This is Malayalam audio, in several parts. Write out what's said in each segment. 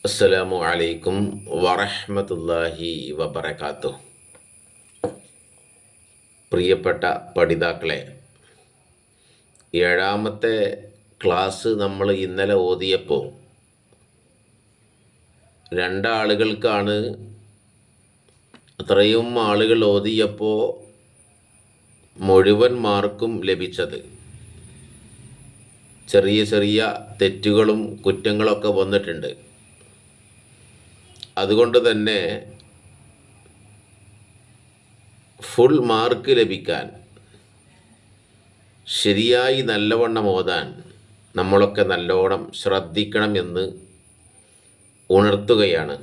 അസ്സലാമു അലൈക്കും വറഹ്മത്തുള്ളാഹി വബറകാതുഹു. പ്രിയപ്പെട്ട പഠിതാക്കളെ, ഏഴാമത്തെ ക്ലാസ് നമ്മൾ ഇന്നലെ ഓതിയപ്പോൾ രണ്ടാളുകൾക്കാണ് അത്രയും ആളുകൾ ഓതിയപ്പോൾ മുഴുവൻ മാർക്കും ലഭിച്ചത്. ചെറിയ ചെറിയ തെറ്റുകളും കുറ്റങ്ങളൊക്കെ വന്നിട്ടുണ്ട്. അതുകൊണ്ട് തന്നെ ഫുൾ മാർക്ക് ലഭിക്കാൻ, ശരിയായി നല്ലവണ്ണം ഓതാൻ നമ്മളൊക്കെ നല്ലോണം ശ്രദ്ധിക്കണം എന്ന് ഉണർത്തുകയാണ്.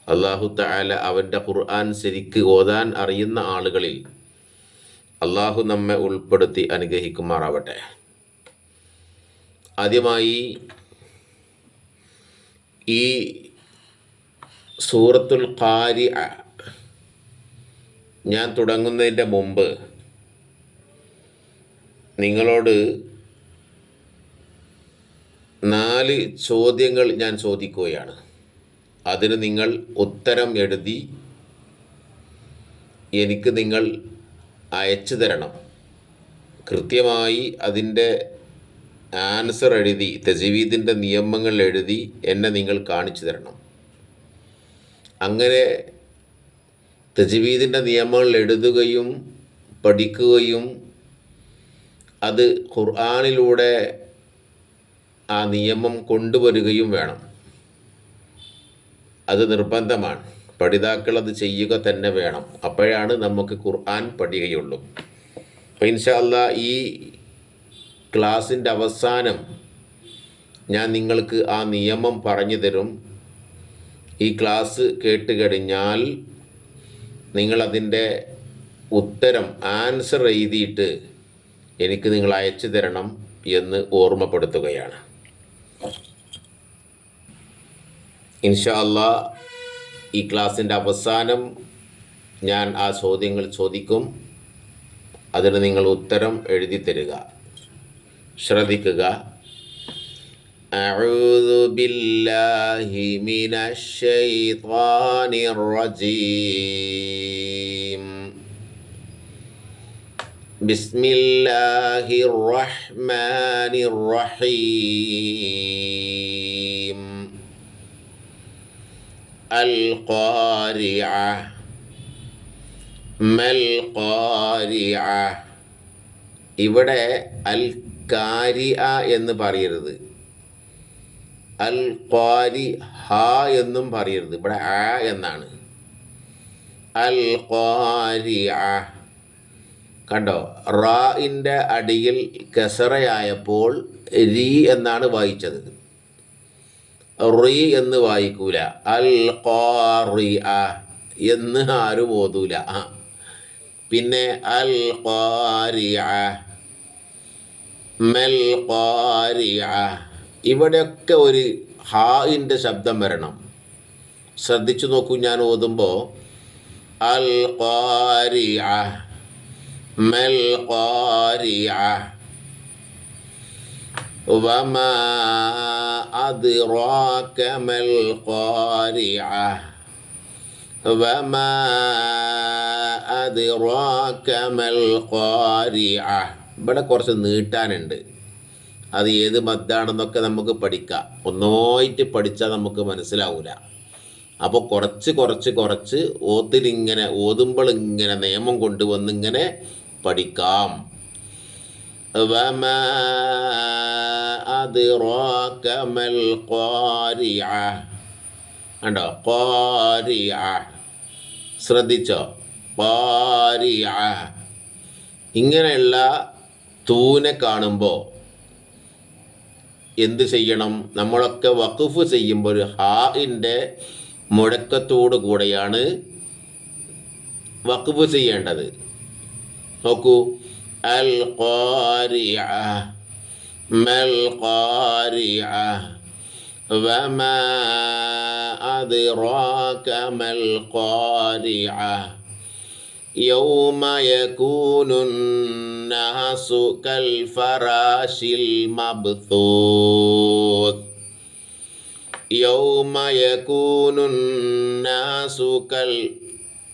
അല്ലാഹു തആല അവൻ്റെ ഖുർആൻ ശരിക്ക് ഓതാൻ അറിയുന്ന ആളുകളിൽ അല്ലാഹു നമ്മെ ഉൾപ്പെടുത്തി അനുഗ്രഹിക്കുമാറാവട്ടെ. ആദ്യമായി ഈ സൂറത്തുൽ ഖാരിഅ ഞാൻ തുടങ്ങുന്നതിൻ്റെ മുമ്പ് നിങ്ങളോട് 4 ചോദ്യങ്ങൾ ഞാൻ ചോദിക്കുകയാണ്. അതിന് നിങ്ങൾ ഉത്തരം എഴുതി എനിക്ക് നിങ്ങൾ അയച്ചു തരണം. കൃത്യമായി അതിൻ്റെ ആൻസർ എഴുതി, തജ്വീദിൻ്റെ നിയമങ്ങൾ എഴുതി എന്നെ നിങ്ങൾ കാണിച്ചു തരണം. അങ്ങനെ തജ്വീദിൻ്റെ നിയമങ്ങൾ എഴുതുകയും പഠിക്കുകയും അത് ഖുർആനിലൂടെ ആ നിയമം കൊണ്ടുവരികയും വേണം. അത് നിർബന്ധമാണ്. പഠിതാക്കൾ അത് ചെയ്യുക തന്നെ വേണം. അപ്പോഴാണ് നമുക്ക് ഖുർആൻ പഠിക്കുകയുള്ളൂ. അപ്പോൾ ഇൻഷാ അല്ലാഹ് ഈ ക്ലാസ്സിൻ്റെ അവസാനം ഞാൻ നിങ്ങൾക്ക് ആ നിയമം പറഞ്ഞു തരും. ഈ ക്ലാസ് കേട്ട് കഴിഞ്ഞാൽ നിങ്ങളതിൻ്റെ ഉത്തരം ആൻസർ എഴുതിയിട്ട് എനിക്ക് നിങ്ങൾ അയച്ചു തരണം എന്ന് ഓർമ്മപ്പെടുത്തുകയാണ്. ഇൻഷാ അല്ലാഹ് ഈ ക്ലാസ്സിൻ്റെ അവസാനം ഞാൻ ആ ചോദ്യങ്ങൾ ചോദിക്കും. അതിന് നിങ്ങൾ ഉത്തരം എഴുതി തരിക. ശ്രദ്ധിക്കുക. أعوذ بالله من الشيطان الرجيم. بسم الله الرحمن الرحيم. القارعة. ما القارعة. ഇവിടെ അൽ കാരിഅ എന്ന് പറയരുത്, അൽ ഖാരി ഹ എന്നും പറയരുത്. ഇവിടെ ആ എന്നാണ്. അൽ ഖാരിഅ. കണ്ടോ, റാഇൻ്റെ അടിയിൽ കസറയായപ്പോൾ രി എന്നാണ് വായിച്ചത്. റി എന്ന് വായിക്കൂല. അൽ ഖാരിഅ എന്ന് ആരും ഓതൂല. പിന്നെ അൽ ഖാരിഅ, മൽ ഖാരിഅ. ഇവിടെയൊക്കെ ഒരു ഹാഇൻ്റെ ശബ്ദം വരണം. ശ്രദ്ധിച്ചു നോക്കൂ. ഞാൻ ഓതുമ്പോൾ അൽ ഖാരിഅ, മൽ ഖാരിഅ, വമാ അദ്റാക മൽ ഖാരിഅ, വമാ അദ്റാക മൽ ഖാരിഅ. ഇവിടെ കുറച്ച് നീട്ടാനുണ്ട്. അത് ഏത് മദ്ദാണെന്നൊക്കെ നമുക്ക് പഠിക്കാം. ഒന്നായിട്ട് പഠിച്ചാൽ നമുക്ക് മനസ്സിലാവില്ല. അപ്പോൾ കുറച്ച് ഓത്തിലിങ്ങനെ ഓതുമ്പോൾ ഇങ്ങനെ നിയമം കൊണ്ടുവന്നിങ്ങനെ പഠിക്കാം. വമാ അദ്റാക മൽ ഖാരിഅ. കണ്ടോ, ഖാരിഅ. ശ്രദ്ധിച്ചോ, ഖാരിഅ. ഇങ്ങനെയുള്ള തൂനെ കാണുമ്പോൾ എന്ത് ചെയ്യണം? നമ്മളൊക്കെ വഖഫ് ചെയ്യുമ്പോൾ ഹാഇൻ്റെ മുഴക്കത്തോടു കൂടെയാണ് വഖഫ് ചെയ്യേണ്ടത്. നോക്കൂ. അൽ ഖാരിഅ, മൽ ഖാരിഅ, വമാ അദ്റാക മൽ ഖാരിഅ, യൗമ യകൂനുന്നാസു കൽ ഫറാശിൽ മബ്തൂത്ത്. യൗമ യകൂനുൻ നാസു കൽ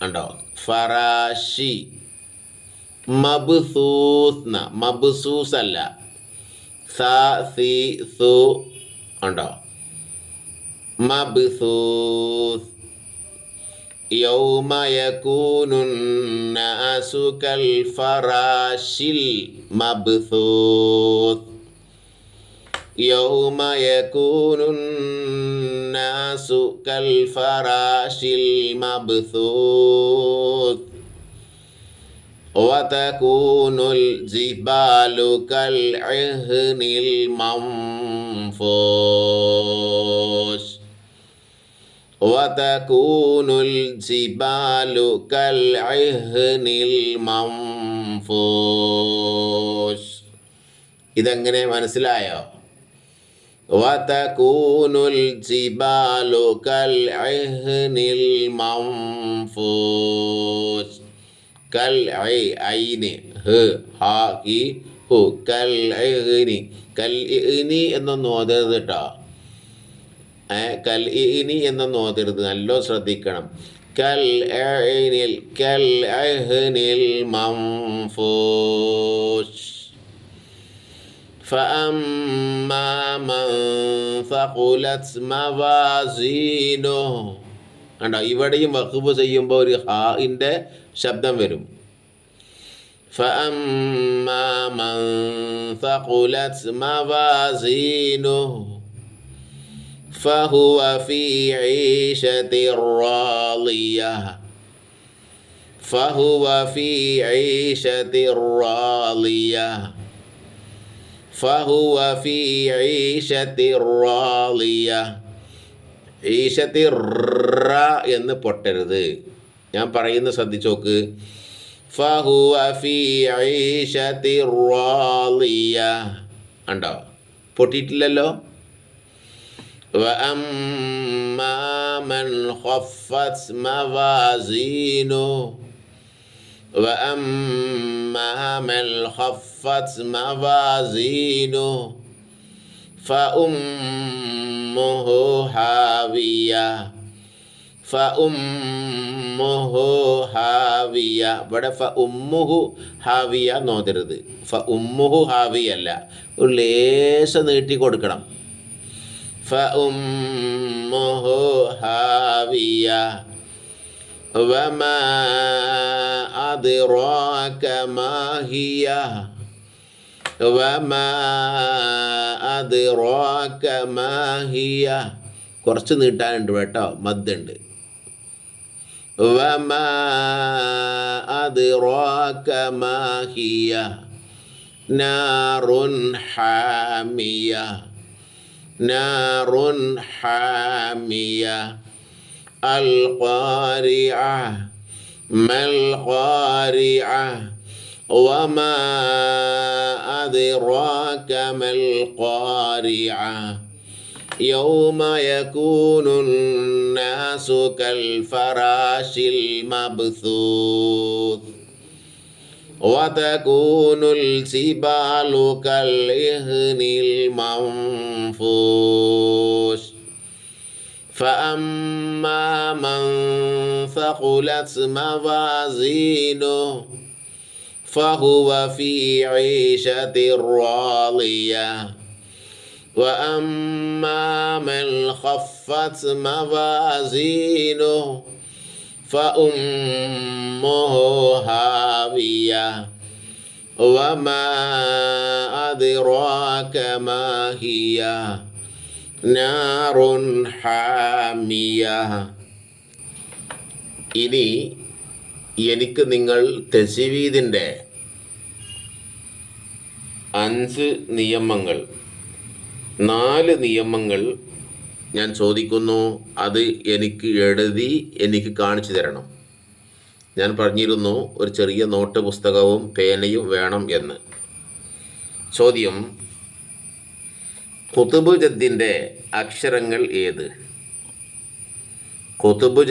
ഉണ്ടോ ഫറാശി മബ്സൂസ് മബ്സൂസ് അല്ല സി സു ഉണ്ടോ മബ്സൂസ് യൗമ യകൂനുൻ നാസു കൽ ഫറാശിൽ മബ്സൂസ് യൗമ യകൂനുൻ നാസു കൽ ഫറാശിൽ മബ്സൂസ് വതകൂനുൽ ജിബാലു കൽ ഇഹ്നിൽ മൻഫൂശ് വതകൂനുൽ ജിബാലു കൽ ഇഹ്നിൽ മൻഫൂശ്. ഇതെങ്ങനെ മനസ്സിലായോ? വതകൂനുൽ ജിബാലു കൽ ഇഹ്നിൽ മൻഫൂശ്. കൽ ഐന് ഹ് ഹാ ഇ ഹു കൽ ഇഹ്നി കൽ ഇഹ്നി എന്നൊന്നും ഓതരുത് കേട്ടോ. കൽ ഇഹ്നി എന്നൊന്നും ഓതരുത്, നല്ലോ ശ്രദ്ധിക്കണം. കൽ ഇഹ്നിൽ മൻഫൂശ്. ഫഅമ്മാ മൻ സഖുലത് മവാസീനുഹു. കണ്ടോ, ഇവിടെയും വഖഫ് ചെയ്യുമ്പോൾ ഒരു ഹാഇൻ്റെ ശബ്ദം വരും. ഫഅമ്മാ മൻ സഖുലത് മവാസീനുഹു ഫഹുവ ഫീ ഈശതിർ റാളിയ. ഫഹുവ ഫീ ഈശതിർ റാളിയ. ഫഹുവ ഫീ ഈശതിർ റാളിയ. ഈശത്തിർ എന്ന് പൊട്ടരുത്, ഞാൻ പറയുന്നത് ശ്രദ്ധിച്ചോക്ക്. ഫഹുവ ഫീ ഈശതിർ റാളിയ. ഉണ്ടോ, പൊട്ടിയിട്ടില്ലല്ലോ. വഅമ്മാ മൻ ഖഫ്ഫത് മവാസീനുഹു. വഅമ്മാ മൻ ഖഫ്ഫത് മവാസീനുഹു ഫഉമ്മുഹു ഹാവിയ. ഫഉമ്മുഹു ഹാവിയ. ഇവിടെ ഫഉമ്മുഹു ഹാവിയ നോതരുത്. ഫഉമ്മുഹു ഹാവിയ അല്ല, ഒരു ലേശ നീട്ടി കൊടുക്കണം. ഫഉമ്മുഹു ഹാവിയ. വമാ അദ്റാക മാ ഹിയ. വമാ അദ്റാക മാ ഹിയ. കുറച്ച് നീട്ടാനുണ്ട് കേട്ടോ, മദ്ദുണ്ട്. വമാ അദ്റാക മാ ഹിയ നാറുൻ ഹാമിയ. നാറുൻ ഹാമിയ. അൽ ഖാരിഅ മൽ ഖാരിഅ. വമാ അദ്റാക മൽ ഖാരിഅ. യൗമ യകൂനുൻ നാസു കൽ ഫറാശിൽ മബ്സൂസ് വതകൂനുൽ ജിബാലു കൽ ഇഹ്നിൽ മൻഫൂശ്. ഫഅമ്മാ മൻ സഖുലത് മവാസീനുഹു ഫഹുവ ഫീ ഈശതിർ റാളിയ. വഅമ്മാ മൻ ഖഫ്ഫത് മവാസീനുഹു ഫഉമ്മുഹു ഹാവിയ. വമാ അദ്റാക മാ ഹിയ നാറുൻ ഹാമിയ. ഇനി എനിക്ക് നിങ്ങൾ തജ്വീദിൻ്റെ 5 നിയമങ്ങൾ, 4 നിയമങ്ങൾ ഞാൻ ചോദിക്കുന്നു. അത് എനിക്ക് എഴുതി എനിക്ക് കാണിച്ചു തരണം. ഞാൻ പറഞ്ഞിരുന്നു ഒരു ചെറിയ നോട്ട് പുസ്തകവും പേനയും വേണം എന്ന്. ചോദ്യം: ഖുതുബ് ജദ്ദിൻ്റെ അക്ഷരങ്ങൾ ഏത്? ഖുതുബ്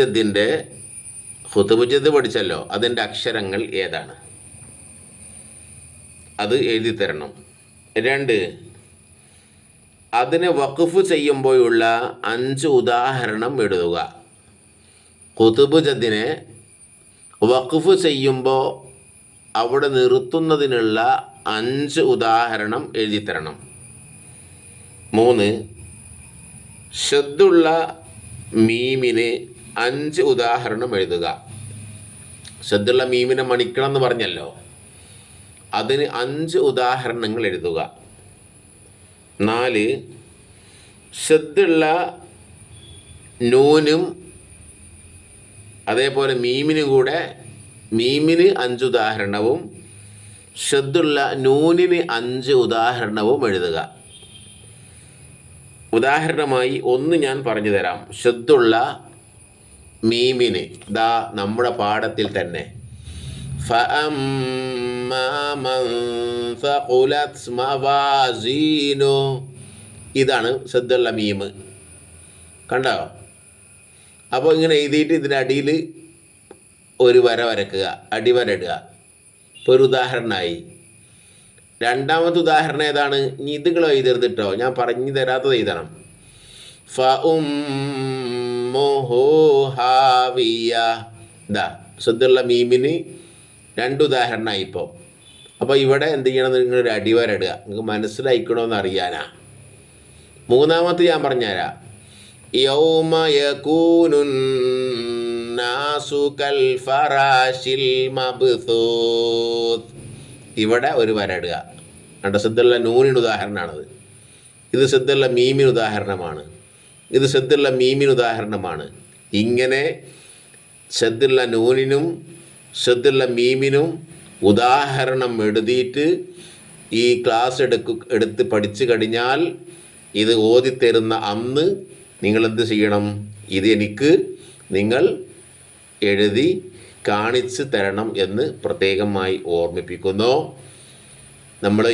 ജദ് പഠിച്ചല്ലോ, അതിൻ്റെ അക്ഷരങ്ങൾ ഏതാണ്? അത് എഴുതി തരണം. 2, അതിനെ വഖഫ് ചെയ്യുമ്പോഴുള്ള 5 ഉദാഹരണം എഴുതുക. ഖുതുബ് ജദ്ദിനെ വഖഫ് ചെയ്യുമ്പോൾ അവിടെ നിർത്തുന്നതിനുള്ള 5 ഉദാഹരണം എഴുതി തരണം. 3, ഷദ്ദുള്ള മീമിന് 5 ഉദാഹരണം എഴുതുക. ഷദ്ദുള്ള മീമിനെ മണിക്കണം എന്ന് പറഞ്ഞല്ലോ, അതിന് 5 ഉദാഹരണങ്ങൾ എഴുതുക. 4, ഷദ്ദുള്ള നൂനും അതേപോലെ മീമിന് 5 ഉദാഹരണവും ഷദ്ദുള്ള നൂനിന് 5 ഉദാഹരണവും എഴുതുക. ഉദാഹരണമായി ഒന്ന് ഞാൻ പറഞ്ഞു തരാം. ഷദ്ദുള്ള മീമിന് ദാ നമ്മുടെ പാഠത്തിൽ തന്നെ ഫഅമ്മാ മൻ സഖുലത് മവാസീനു, ഇതാണ് ഷദ്ദുള്ള മീമ്. കണ്ടോ? അപ്പോൾ ഇങ്ങനെ എഴുതിയിട്ട് ഇതിൻ്റെ അടിയിൽ ഒരു വര വരക്കുക, അടിവര ഇടുക. ഇപ്പോൾ ഒരു ഉദാഹരണമായി. രണ്ടാമത്തെ ഉദാഹരണം ഏതാണ്? ഇനി ഇതുകൾ എഴുതരുത് കേട്ടോ, ഞാൻ പറഞ്ഞു തരാത്തത് എഴുതണം. ഫഉമ്മുഹു ഹാവിയ, ഇതാ ഷദ്ദുള്ള മീമിന് 2 ഉദാഹരണമായി ഇപ്പോൾ. അപ്പോൾ ഇവിടെ എന്ത് ചെയ്യണം? നിങ്ങളൊരു അടിവര ഇടുക, നിങ്ങൾക്ക് മനസ്സിലായിക്കണമെന്ന് അറിയാനാ. മൂന്നാമത്തെ ഞാൻ പറഞ്ഞുതരാം. യൗമ യകൂനുൻ നാസു കൽ ഫറാശിൽ മബ്സൂത്ത്, ഇവിടെ ഒരു വര ഇടുക. കണ്ടോ? ഷദ്ദുള്ള നൂനിന് ഉദാഹരണമാണത്. ഇത് ഷദ്ദുള്ള മീമിന് ഉദാഹരണമാണ്. ഇത് ഷദ്ദുള്ള മീമിന് ഉദാഹരണമാണ്. ഇങ്ങനെ ഷദ്ദുള്ള നൂനിനും ഷദ്ദുള്ള മീമിനും ഉദാഹരണം എഴുതിയിട്ട് ഈ ക്ലാസ് എടുത്ത് പഠിച്ചു കഴിഞ്ഞാൽ ഇത് ഓതിത്തരുന്ന അന്ന് നിങ്ങളെന്ത് ചെയ്യണം? ഇത് എനിക്ക് നിങ്ങൾ എഴുതി കാണിച്ച് തരണം എന്ന് പ്രത്യേകമായി ഓർമ്മിപ്പിക്കുന്നു. നമ്മൾ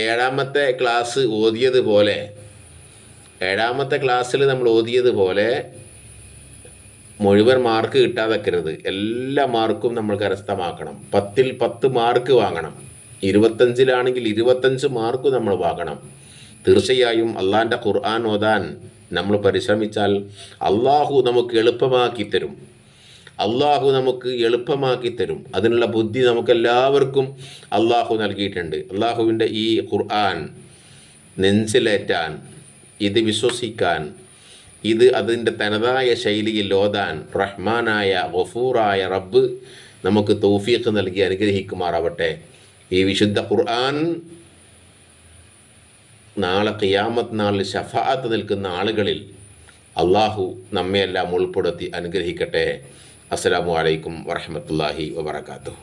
ഏഴാമത്തെ ക്ലാസ്സിൽ നമ്മൾ ഓതിയതുപോലെ മുഴുവൻ മാർക്ക് കിട്ടാതെക്കരുത്. എല്ലാ മാർക്കും നമ്മൾ കരസ്ഥമാക്കണം. 10ൽ 10 മാർക്ക് വാങ്ങണം. 25-ലാണെങ്കിൽ 25 മാർക്ക് നമ്മൾ വാങ്ങണം. തീർച്ചയായും അള്ളാൻ്റെ ഖുർആൻ ഓതാൻ നമ്മൾ പരിശ്രമിച്ചാൽ അള്ളാഹു നമുക്ക് എളുപ്പമാക്കി തരും. അതിനുള്ള ബുദ്ധി നമുക്കെല്ലാവർക്കും അള്ളാഹു നൽകിയിട്ടുണ്ട്. അള്ളാഹുവിൻ്റെ ഈ ഖുർആൻ നെഞ്ചിലേറ്റാൻ, ഇത് വിശ്വസിക്കാൻ, ഇത് അതിൻ്റെ തനതായ ശൈലിയിൽ ഓതാൻ റഹ്മാനായ ഗഫൂറായ റബ്ബ് നമുക്ക് തൗഫീഖ് നൽകി അനുഗ്രഹിക്കുമാറാവട്ടെ. ഈ വിശുദ്ധ ഖുർആൻ നാളെ ഖിയാമത്ത് നാളിൽ ശഫാഅത്ത് നിൽക്കുന്ന ആളുകളിൽ അള്ളാഹു നമ്മയെല്ലാം ഉൾപ്പെടുത്തി അനുഗ്രഹിക്കട്ടെ. അസ്സലാമു അലൈക്കും വറഹ്മത്തുള്ളാഹി വബറകാതുഹു.